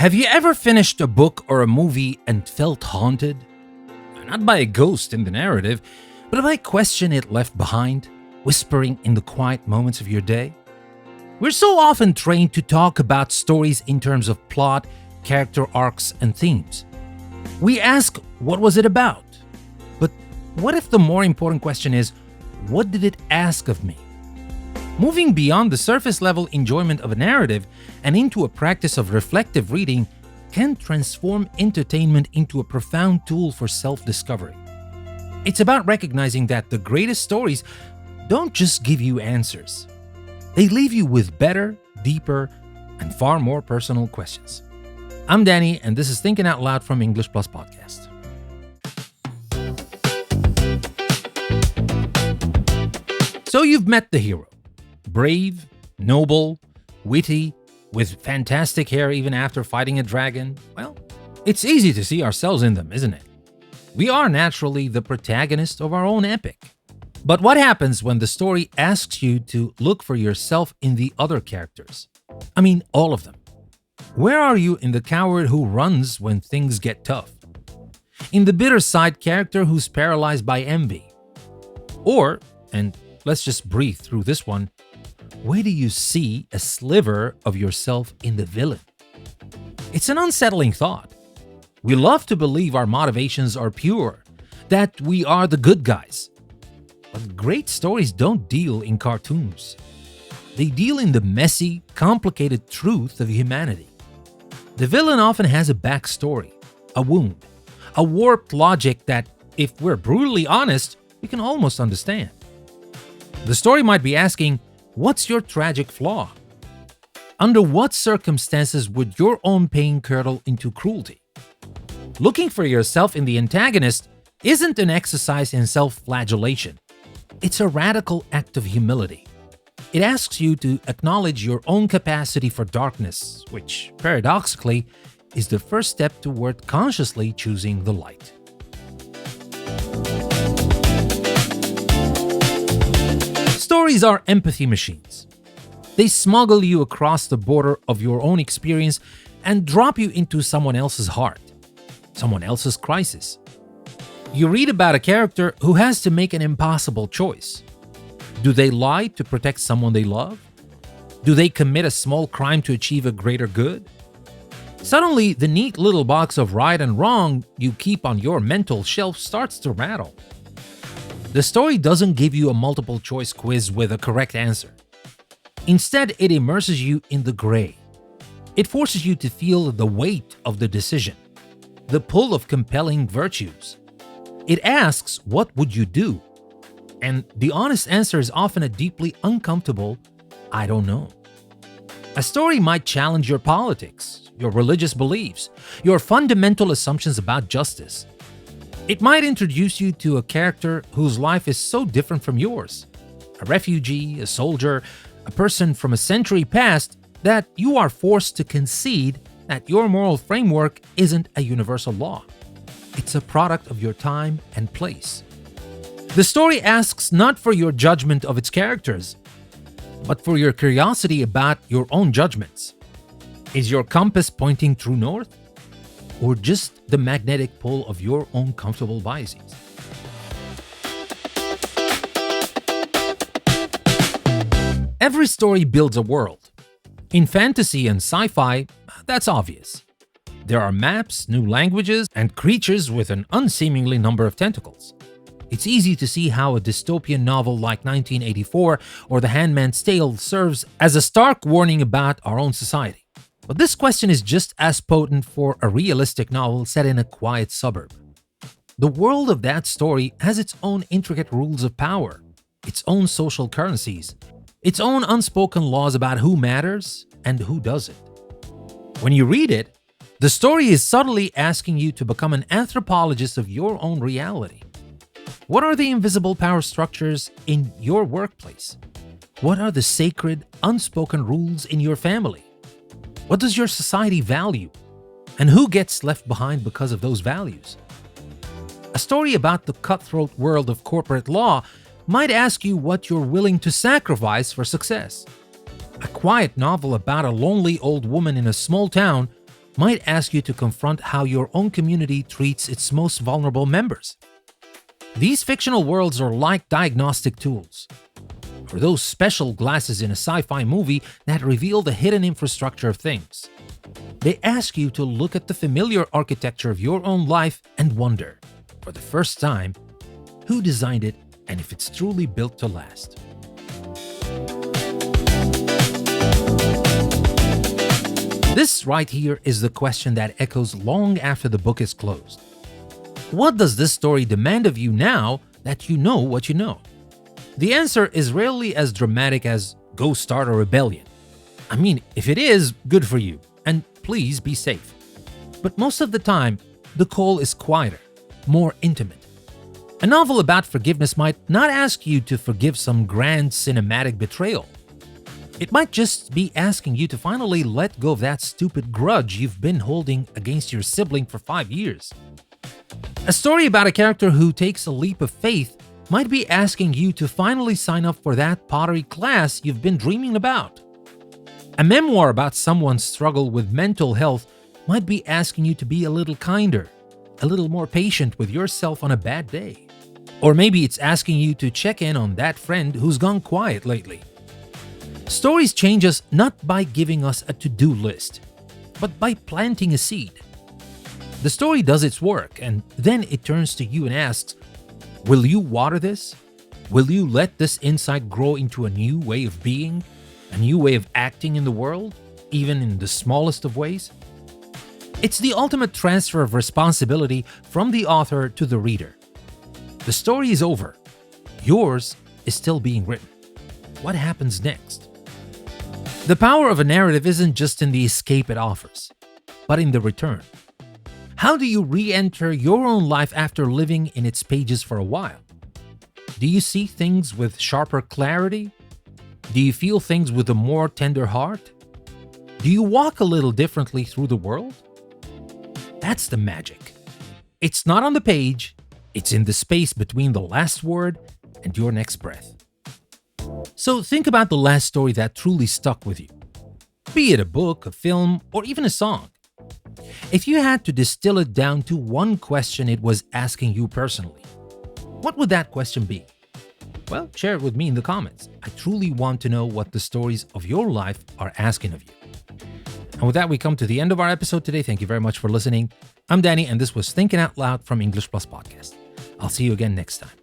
Have you ever finished a book or a movie and felt haunted? Not by a ghost in the narrative, but by a question it left behind, whispering in the quiet moments of your day? We're so often trained to talk about stories in terms of plot, character arcs, and themes. We ask, what was it about? But what if the more important question is, what did it ask of me? Moving beyond the surface-level enjoyment of a narrative and into a practice of reflective reading can transform entertainment into a profound tool for self-discovery. It's about recognizing that the greatest stories don't just give you answers. They leave you with better, deeper, and far more personal questions. I'm Danny, and this is Thinking Out Loud from English Plus Podcast. So you've met the hero. Brave, noble, witty, with fantastic hair even after fighting a dragon. Well, it's easy to see ourselves in them, isn't it? We are naturally the protagonist of our own epic. But what happens when the story asks you to look for yourself in the other characters? I mean, all of them. Where are you in the coward who runs when things get tough? In the bitter side character who's paralyzed by envy? Or, and let's just breathe through this one, where do you see a sliver of yourself in the villain? It's an unsettling thought. We love to believe our motivations are pure, that we are the good guys. But great stories don't deal in cartoons. They deal in the messy, complicated truth of humanity. The villain often has a backstory, a wound, a warped logic that, if we're brutally honest, we can almost understand. The story might be asking, what's your tragic flaw? Under what circumstances would your own pain curdle into cruelty? Looking for yourself in the antagonist isn't an exercise in self-flagellation. It's a radical act of humility. It asks you to acknowledge your own capacity for darkness, which, paradoxically, is the first step toward consciously choosing the light. Stories are empathy machines. They smuggle you across the border of your own experience and drop you into someone else's heart, someone else's crisis. You read about a character who has to make an impossible choice. Do they lie to protect someone they love? Do they commit a small crime to achieve a greater good? Suddenly, the neat little box of right and wrong you keep on your mental shelf starts to rattle. The story doesn't give you a multiple choice quiz with a correct answer. Instead, it immerses you in the gray. It forces you to feel the weight of the decision, the pull of compelling virtues. It asks, what would you do? And the honest answer is often a deeply uncomfortable, I don't know. A story might challenge your politics, your religious beliefs, your fundamental assumptions about justice. It might introduce you to a character whose life is so different from yours, a refugee, a soldier, a person from a century past, that you are forced to concede that your moral framework isn't a universal law. It's a product of your time and place. The story asks not for your judgment of its characters, but for your curiosity about your own judgments. Is your compass pointing true north? Or just the magnetic pull of your own comfortable biases? Every story builds a world. In fantasy and sci-fi, that's obvious. There are maps, new languages, and creatures with an unseemingly number of tentacles. It's easy to see how a dystopian novel like 1984 or The Handmaid's Tale serves as a stark warning about our own society. But this question is just as potent for a realistic novel set in a quiet suburb. The world of that story has its own intricate rules of power, its own social currencies, its own unspoken laws about who matters and who doesn't. When you read it, the story is subtly asking you to become an anthropologist of your own reality. What are the invisible power structures in your workplace? What are the sacred, unspoken rules in your family? What does your society value? And who gets left behind because of those values? A story about the cutthroat world of corporate law might ask you what you're willing to sacrifice for success. A quiet novel about a lonely old woman in a small town might ask you to confront how your own community treats its most vulnerable members. These fictional worlds are like diagnostic tools, or those special glasses in a sci-fi movie that reveal the hidden infrastructure of things. They ask you to look at the familiar architecture of your own life and wonder, for the first time, who designed it and if it's truly built to last. This right here is the question that echoes long after the book is closed. What does this story demand of you now that you know what you know? The answer is rarely as dramatic as go start a rebellion. I mean, if it is, good for you, and please be safe. But most of the time, the call is quieter, more intimate. A novel about forgiveness might not ask you to forgive some grand cinematic betrayal. It might just be asking you to finally let go of that stupid grudge you've been holding against your sibling for 5 years. A story about a character who takes a leap of faith might be asking you to finally sign up for that pottery class you've been dreaming about. A memoir about someone's struggle with mental health might be asking you to be a little kinder, a little more patient with yourself on a bad day. Or maybe it's asking you to check in on that friend who's gone quiet lately. Stories change us not by giving us a to-do list, but by planting a seed. The story does its work, and then it turns to you and asks, will you water this? Will you let this insight grow into a new way of being? A new way of acting in the world, even in the smallest of ways? It's the ultimate transfer of responsibility from the author to the reader. The story is over. Yours is still being written. What happens next? The power of a narrative isn't just in the escape it offers, but in the return. How do you re-enter your own life after living in its pages for a while? Do you see things with sharper clarity? Do you feel things with a more tender heart? Do you walk a little differently through the world? That's the magic. It's not on the page, it's in the space between the last word and your next breath. So think about the last story that truly stuck with you. Be it a book, a film, or even a song. If you had to distill it down to one question it was asking you personally, what would that question be? Well, share it with me in the comments. I truly want to know what the stories of your life are asking of you. And with that, we come to the end of our episode today. Thank you very much for listening. I'm Danny, and this was Thinking Out Loud from English Plus Podcast. I'll see you again next time.